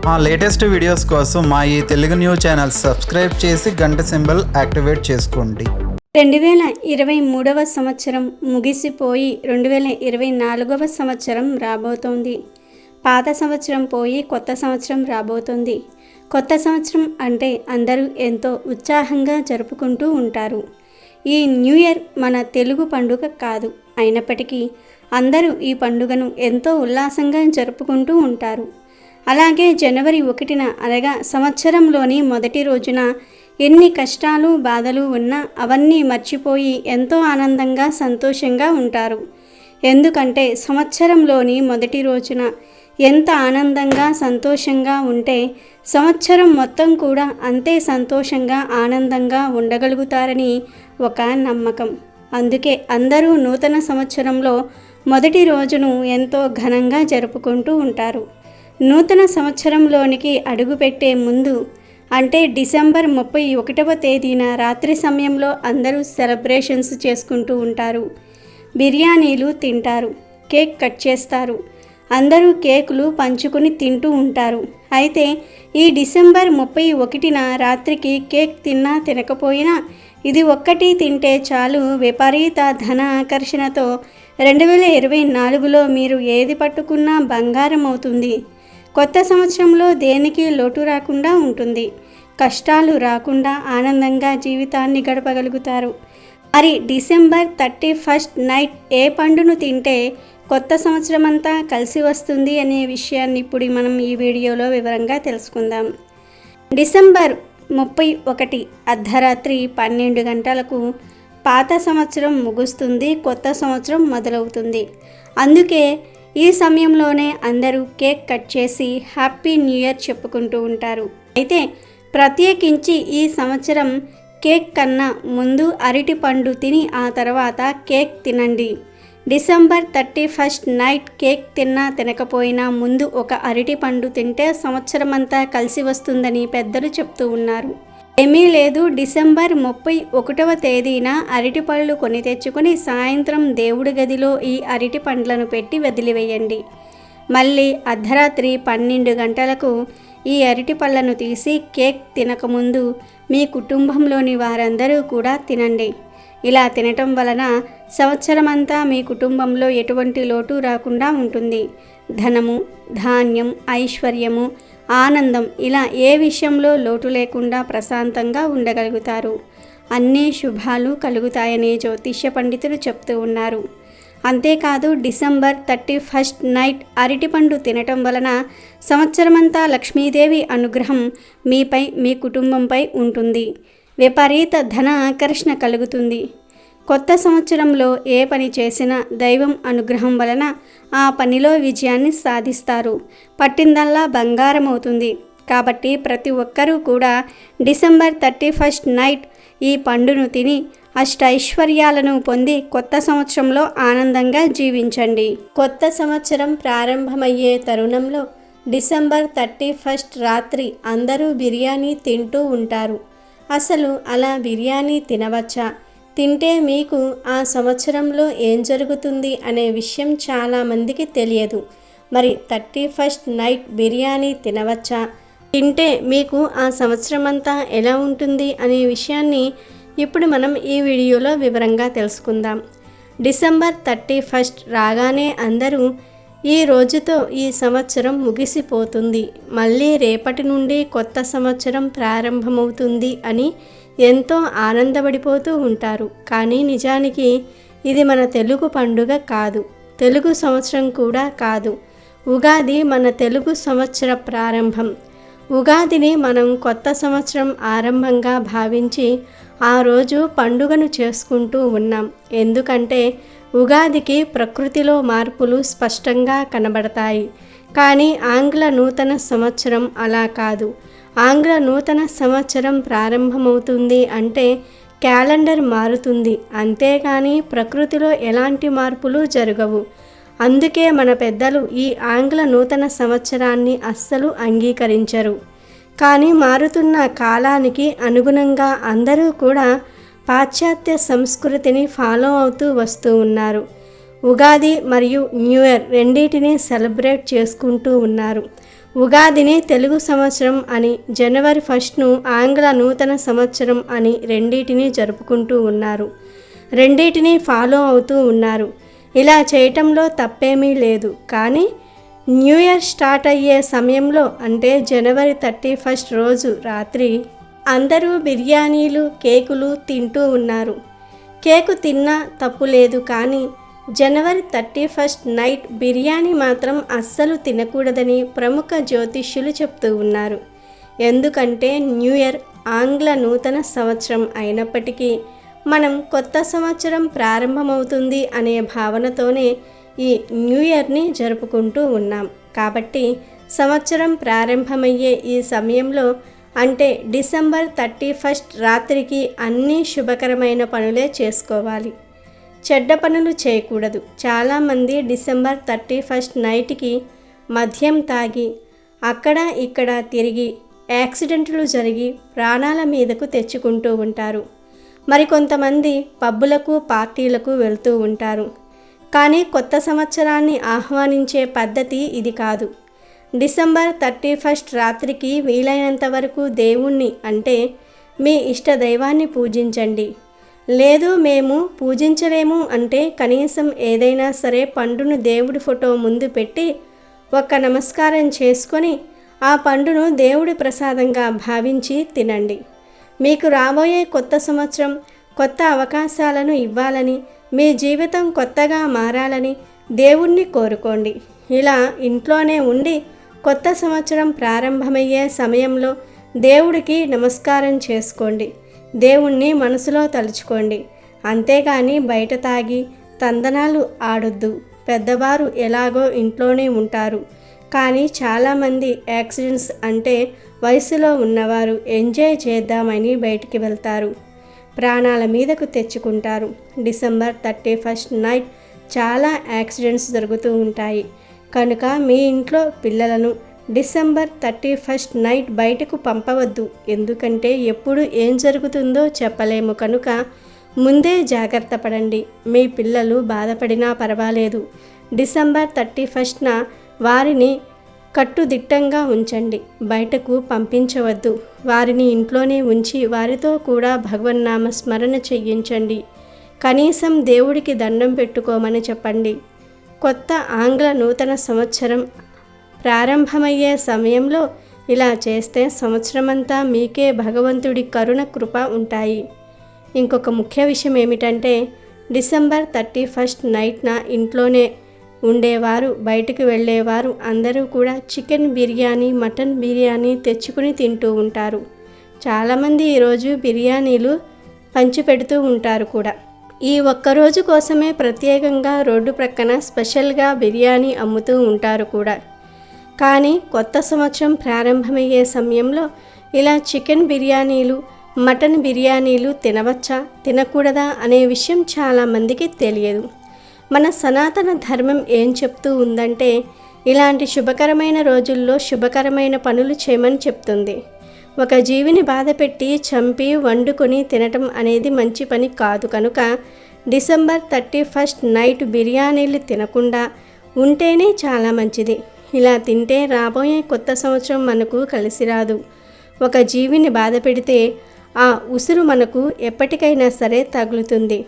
మా latest videos కోసం మా ఈ తెలుగు న్యూస్ ఛానల్ సబ్స్క్రైబ్ చేసి గంట సింబల్ యాక్టివేట్ చేసుకోండి. 2023వ సంవత్సరం ముగిసిపోయి 2024వ సంవత్సరం రాబోతోంది. పాత సంవత్సరం పోయి కొత్త సంవత్సరం రాబోతోంది. కొత్త సంవత్సరం అంటే అందరూ ఎంతో ఉత్సాహంగా జరుపుకుంటూ ఉంటారు. ఈ న్యూ ఇయర్ మన తెలుగు పండుగ కాదు. అయినప్పటికీ అందరూ ఈ పండుగను ఎంతో ఉల్లాసంగా జరుపుకుంటూ ఉంటారు. అలాగే జనవరి 1న అనగా సంవత్సరంలోని మొదటి రోజున ఎన్ని కష్టాలు బాధలు ఉన్నా అవన్నీ మర్చిపోయి ఎంతో ఆనందంగా సంతోషంగా ఉంటారు. ఎందుకంటే సంవత్సరంలోని మొదటి రోజున ఎంత ఆనందంగా సంతోషంగా ఉంటే సంవత్సరం మొత్తం కూడా అంతే సంతోషంగా ఆనందంగా ఉండగలుగుతారని ఒక నమ్మకం. అందుకే అందరూ నూతన సంవత్సరంలో మొదటి రోజును ఎంతో ఘనంగా జరుపుకుంటూ ఉంటారు. నూతన సంవత్సరంలోనికి అడుగుపెట్టే ముందు అంటే డిసెంబర్ 31వ తేదీన రాత్రి సమయంలో అందరూ సెలబ్రేషన్స్ చేసుకుంటూ ఉంటారు. బిర్యానీలు తింటారు, కేక్ కట్ చేస్తారు, అందరూ కేకులు పంచుకొని తింటూ ఉంటారు. అయితే ఈ డిసెంబర్ 31న రాత్రికి కేక్ తిన్నా తినకపోయినా ఇది ఒక్కటి తింటే చాలు విపరీత ధన ఆకర్షణతో 2024లో మీరు ఏది పట్టుకున్నా బంగారం అవుతుంది. కొత్త సంవత్సరంలో దేనికి లోటు రాకుండా ఉంటుంది. కష్టాలు రాకుండా ఆనందంగా జీవితాన్ని గడపగలుగుతారు. మరి డిసెంబర్ 31st నైట్ ఏ పండును తింటే కొత్త సంవత్సరం అంతా కలిసి వస్తుంది అనే విషయాన్ని ఇప్పుడు మనం ఈ వీడియోలో వివరంగా తెలుసుకుందాం. డిసెంబర్ 31 అర్ధరాత్రి 12 గంటలకు పాత సంవత్సరం ముగుస్తుంది, కొత్త సంవత్సరం మొదలవుతుంది. అందుకే ఈ సమయంలోనే అందరూ కేక్ కట్ చేసి హ్యాపీ న్యూ ఇయర్ చెప్పుకుంటూ ఉంటారు. అయితే ప్రత్యేకించి ఈ సంవత్సరం కేక్ కన్నా ముందు అరటి పండు తిని ఆ తర్వాత కేక్ తినండి. డిసెంబర్ 31st నైట్ కేక్ తిన్నా తినకపోయినా ముందు ఒక అరటి పండు తింటే సంవత్సరం అంతా కలిసి వస్తుందని పెద్దలు చెప్తూ ఉన్నారు. ఏమీ లేదు, డిసెంబర్ 31వ తేదీన అరటి పళ్ళు కొని తెచ్చుకొని సాయంత్రం దేవుడి గదిలో ఈ అరటి పండ్లను పెట్టి వదిలివేయండి. మళ్ళీ అర్ధరాత్రి 12 గంటలకు ఈ అరటి పళ్ళను తీసి కేక్ తినకముందు మీ కుటుంబంలోని వారందరూ కూడా తినండి. ఇలా తినటం వలన సంవత్సరమంతా మీ కుటుంబంలో ఎటువంటి లోటు రాకుండా ఉంటుంది. ధనము, ధాన్యం, ఐశ్వర్యము, ఆనందం ఇలా ఏ విషయంలో లోటు లేకుండా ప్రశాంతంగా ఉండగలుగుతారు. అన్ని శుభాలు కలుగుతాయని జ్యోతిష్య పండితులు చెప్తూ ఉన్నారు. అంతేకాదు డిసెంబర్ 31st నైట్ అరటిపండు తినటం వలన సంవత్సరమంతా లక్ష్మీదేవి అనుగ్రహం మీపై మీ కుటుంబంపై ఉంటుంది. విపరీత ధన ఆకర్షణ కలుగుతుంది. కొత్త సంవత్సరంలో ఏ పని చేసినా దైవం అనుగ్రహం వలన ఆ పనిలో విజయాన్ని సాధిస్తారు. పట్టిందల్లా బంగారం అవుతుంది. కాబట్టి ప్రతి ఒక్కరూ కూడా డిసెంబర్ 31st నైట్ ఈ పండును తిని అష్టైశ్వర్యాలను పొంది కొత్త సంవత్సరంలో ఆనందంగా జీవించండి. కొత్త సంవత్సరం ప్రారంభమయ్యే తరుణంలో డిసెంబర్ 31st రాత్రి అందరూ బిర్యానీ తింటూ ఉంటారు. అసలు అలా బిర్యానీ తినవచ్చా? తింటే మీకు ఆ సంవత్సరంలో ఏం జరుగుతుంది అనే విషయం చాలామందికి తెలియదు. మరి 31st నైట్ బిర్యానీ తినవచ్చా? తింటే మీకు ఆ సంవత్సరం అంతా ఎలా ఉంటుంది అనే విషయాన్ని ఇప్పుడు మనం ఈ వీడియోలో వివరంగా తెలుసుకుందాం. డిసెంబర్ 31st రాగానే అందరూ ఈ రోజుతో ఈ సంవత్సరం ముగిసిపోతుంది, మళ్ళీ రేపటి నుండి కొత్త సంవత్సరం ప్రారంభమవుతుంది అని ఎంతో ఆనందపడిపోతూ ఉంటారు. కానీ నిజానికి ఇది మన తెలుగు పండుగ కాదు, తెలుగు సంవత్సరం కూడా కాదు. ఉగాది మన తెలుగు సంవత్సర ప్రారంభం. ఉగాదిని మనం కొత్త సంవత్సరం ఆరంభంగా భావించి ఆ రోజు పండుగను చేసుకుంటూ ఉన్నాం. ఎందుకంటే ఉగాదికి ప్రకృతిలో మార్పులు స్పష్టంగా కనబడతాయి. కానీ ఆంగ్ల నూతన సంవత్సరం అలా కాదు. ఆంగ్ల నూతన సంవత్సరం ప్రారంభమవుతుంది అంటే క్యాలెండర్ మారుతుంది, అంతేగాని ప్రకృతిలో ఎలాంటి మార్పులు జరగవు. అందుకే మన పెద్దలు ఈ ఆంగ్ల నూతన సంవత్సరాన్ని అస్సలు అంగీకరించరు. కానీ మారుతున్న కాలానికి అనుగుణంగా అందరూ కూడా పాశ్చాత్య సంస్కృతిని ఫాలో అవుతూ వస్తూ ఉన్నారు. ఉగాది మరియు న్యూ ఇయర్ రెండింటినీ సెలబ్రేట్ చేసుకుంటూ ఉన్నారు. ఉగాదిని తెలుగు సంవత్సరం అని, జనవరి 1ను ఆంగ్ల నూతన సంవత్సరం అని రెండింటినీ జరుపుకుంటూ ఉన్నారు. రెండింటినీ ఫాలో అవుతూ ఉన్నారు. ఇలా చేయటంలో తప్పేమీ లేదు. కానీ న్యూ ఇయర్ స్టార్ట్ అయ్యే సమయంలో అంటే జనవరి 31 రోజు రాత్రి అందరూ బిర్యానీలు, కేకులు తింటూ ఉన్నారు. కేకు తిన్నా తప్పు లేదు, కానీ జనవరి 31 నైట్ బిర్యానీ మాత్రం అస్సలు తినకూడదని ప్రముఖ జ్యోతిష్యులు చెప్తూ ఉన్నారు. ఎందుకంటే న్యూ ఇయర్ ఆంగ్ల నూతన సంవత్సరం అయినప్పటికీ మనం కొత్త సంవత్సరం ప్రారంభమవుతుంది అనే భావనతోనే ఈ న్యూ ఇయర్ని జరుపుకుంటూ ఉన్నాం. కాబట్టి సంవత్సరం ప్రారంభమయ్యే ఈ సమయంలో అంటే డిసెంబర్ 31 రాత్రికి అన్ని శుభకరమైన పనులే చేసుకోవాలి. చెడ్డ పనులు చేయకూడదు. చాలామంది డిసెంబర్ 31 నైట్కి మద్యం తాగి అక్కడ ఇక్కడ తిరిగి యాక్సిడెంట్లు జరిగి ప్రాణాల మీదకు తెచ్చుకుంటూ ఉంటారు. మరికొంతమంది పబ్బులకు, పార్టీలకు వెళ్తూ ఉంటారు. కానీ కొత్త సంవత్సరాన్ని ఆహ్వానించే పద్ధతి ఇది కాదు. డిసెంబర్ 31 రాత్రికి వీలైనంత వరకు దేవుణ్ణి అంటే మీ ఇష్ట దైవాన్ని పూజించండి. లేదు మేము పూజించలేము అంటే కనీసం ఏదైనా సరే పండును దేవుడి ఫోటో ముందు పెట్టి ఒక్క నమస్కారం చేసుకొని ఆ పండును దేవుడి ప్రసాదంగా భావించి తినండి. మీకు రాబోయే కొత్త సంవత్సరం కొత్త అవకాశాలను ఇవ్వాలని, మీ జీవితం కొత్తగా మారాలని దేవుణ్ణి కోరుకోండి. ఇలా ఇంట్లోనే ఉండి కొత్త సంవత్సరం ప్రారంభమయ్యే సమయంలో దేవుడికి నమస్కారం చేసుకోండి. దేవుణ్ణి మనసులో తలుచుకోండి. అంతేగాని బయట తాగి తందనాలు ఆడొద్దు. పెద్దవారు ఎలాగో ఇంట్లోనే ఉంటారు. కానీ చాలామంది యాక్సిడెంట్స్ అంటే వయసులో ఉన్నవారు ఎంజాయ్ చేద్దామని బయటికి వెళ్తారు. ప్రాణాల మీదకు తెచ్చుకుంటారు. డిసెంబర్ 31 నైట్ చాలా యాక్సిడెంట్స్ జరుగుతూ ఉంటాయి. కనుక మీ ఇంట్లో పిల్లలను డిసెంబర్ 31 నైట్ బయటకు పంపవద్దు. ఎందుకంటే ఎప్పుడు ఏం జరుగుతుందో చెప్పలేము. కనుక ముందే జాగ్రత్త పడండి. మీ పిల్లలు బాధపడినా పర్వాలేదు. డిసెంబర్ 31న వారిని కట్టుదిట్టంగా ఉంచండి. బయటకు పంపించవద్దు. వారిని ఇంట్లోనే ఉంచి వారితో కూడా భగవన్నామ స్మరణ చెయ్యించండి. కనీసం దేవుడికి దండం పెట్టుకోమని చెప్పండి. కొత్త ఆంగ్ల నూతన సంవత్సరం ప్రారంభమయ్యే సమయంలో ఇలా చేస్తే సంవత్సరమంతా మీకే భగవంతుడి కరుణ కృప ఉంటాయి. ఇంకొక ముఖ్య విషయం ఏమిటంటే డిసెంబర్ 31 నైట్న ఇంట్లోనే ఉండేవారు, బయటికి వెళ్ళేవారు అందరూ కూడా చికెన్ బిర్యానీ, మటన్ బిర్యానీ తెచ్చుకుని తింటూ ఉంటారు. చాలామంది ఈరోజు బిర్యానీలు పంచిపెడుతూ ఉంటారు కూడా. ఈ ఒక్కరోజు కోసమే ప్రత్యేకంగా రోడ్డు ప్రక్కన స్పెషల్గా బిర్యానీ అమ్ముతూ ఉంటారు కూడా. కానీ కొత్త సంవత్సరం ప్రారంభమయ్యే సమయంలో ఇలా చికెన్ బిర్యానీలు, మటన్ బిర్యానీలు తినవచ్చా, తినకూడదా అనే విషయం చాలామందికి తెలియదు. మన సనాతన ధర్మం ఏం చెప్తూ ఉందంటే ఇలాంటి శుభకరమైన రోజుల్లో శుభకరమైన పనులు చేయమని చెప్తుంది. ఒక జీవిని బాధపెట్టి చంపి వండుకొని తినటం అనేది మంచి పని కాదు. కనుక డిసెంబర్ 31 నైట్ బిర్యానీలు తినకుండా ఉంటేనే చాలా మంచిది. ఇలా తింటే రాబోయే కొత్త సంవత్సరం మనకు కలిసి రాదు. ఒక జీవిని బాధ పెడితే ఆ ఉసురు మనకు ఎప్పటికైనా సరే తగులుతుంది.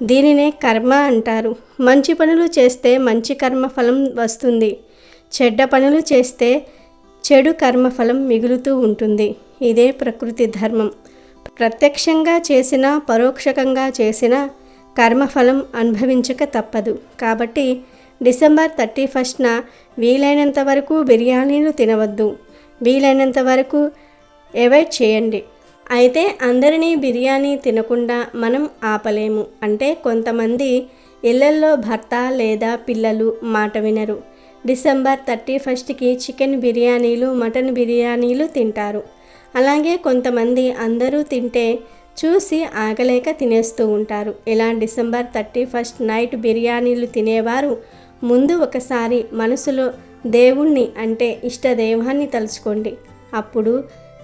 దీనినే కర్మ అంటారు. మంచి పనులు చేస్తే మంచి కర్మఫలం వస్తుంది. చెడ్డ పనులు చేస్తే చెడు కర్మఫలం మిగులుతూ ఉంటుంది. ఇదే ప్రకృతి ధర్మం. ప్రత్యక్షంగా చేసినా పరోక్షకంగా చేసినా కర్మఫలం అనుభవించక తప్పదు. కాబట్టి డిసెంబర్ 31న వీలైనంత వరకు బిర్యానీలు తినవద్దు. వీలైనంత వరకు అవాయిడ్ చేయండి. అయితే అందరినీ బిర్యానీ తినకుండా మనం ఆపలేము. అంటే కొంతమంది ఇళ్లల్లో భర్త లేదా పిల్లలు మాట వినరు. డిసెంబర్ 31కి చికెన్ బిర్యానీలు, మటన్ బిర్యానీలు తింటారు. అలాగే కొంతమంది అందరూ తింటే చూసి ఆగలేక తినేస్తూ ఉంటారు. ఇలా డిసెంబర్ 31 నైట్ బిర్యానీలు తినేవారు ముందు ఒకసారి మనసులో దేవుణ్ణి అంటే ఇష్టదైవాన్ని తలుచుకోండి. అప్పుడు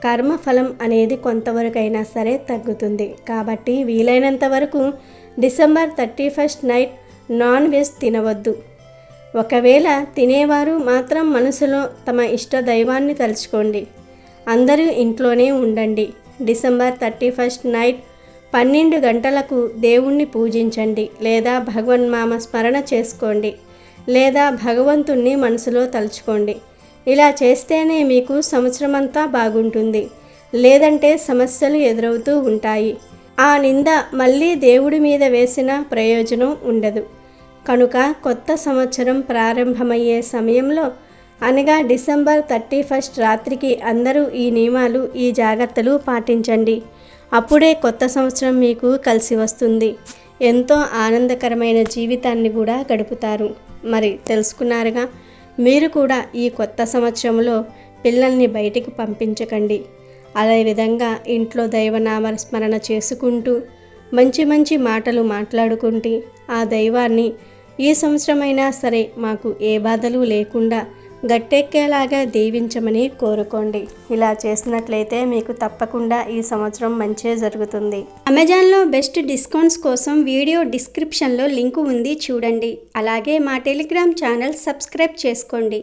కర్మఫలం అనేది కొంతవరకైనా సరే తగ్గుతుంది. కాబట్టి వీలైనంత వరకు డిసెంబర్ 31 నైట్ నాన్ వెజ్ తినవద్దు. ఒకవేళ తినేవారు మాత్రం మనసులో తమ ఇష్ట దైవాన్ని తలుచుకోండి. అందరూ ఇంట్లోనే ఉండండి. డిసెంబర్ 31 నైట్ 12 గంటలకు దేవుణ్ణి పూజించండి, లేదా భగవన్మామ స్మరణ చేసుకోండి, లేదా భగవంతుణ్ణి మనసులో తలుచుకోండి. ఇలా చేస్తేనే మీకు సంవత్సరమంతా బాగుంటుంది. లేదంటే సమస్యలు ఎదురవుతూ ఉంటాయి. ఆ నింద మళ్ళీ దేవుడి మీద వేసిన ప్రయోజనం ఉండదు. కనుక కొత్త సంవత్సరం ప్రారంభమయ్యే సమయంలో అనగా డిసెంబర్ 31 రాత్రికి అందరూ ఈ నియమాలు, ఈ జాగ్రత్తలు పాటించండి. అప్పుడే కొత్త సంవత్సరం మీకు కలిసి వస్తుంది. ఎంతో ఆనందకరమైన జీవితాన్ని కూడా గడుపుతారు. మరి తెలుసుకున్నారుగా? మీరు కూడా ఈ కొత్త సంవత్సరంలో పిల్లల్ని బయటికి పంపించకండి. అదేవిధంగా ఇంట్లో దైవనామ స్మరణ చేసుకుంటూ మంచి మంచి మాటలు మాట్లాడుకుంటూ ఆ దైవాన్ని ఈ సంవత్సరమైనా సరే మాకు ఏ బాధలు లేకుండా గట్టెక్కేలాగా దీవించమని కోరుకోండి. ఇలా చేసినట్లయితే మీకు తప్పకుండా ఈ సంవత్సరం మంచే జరుగుతుంది. అమెజాన్లో బెస్ట్ డిస్కౌంట్స్ కోసం వీడియో డిస్క్రిప్షన్లో లింకు ఉంది, చూడండి. అలాగే మా టెలిగ్రామ్ ఛానల్ సబ్స్క్రైబ్ చేసుకోండి.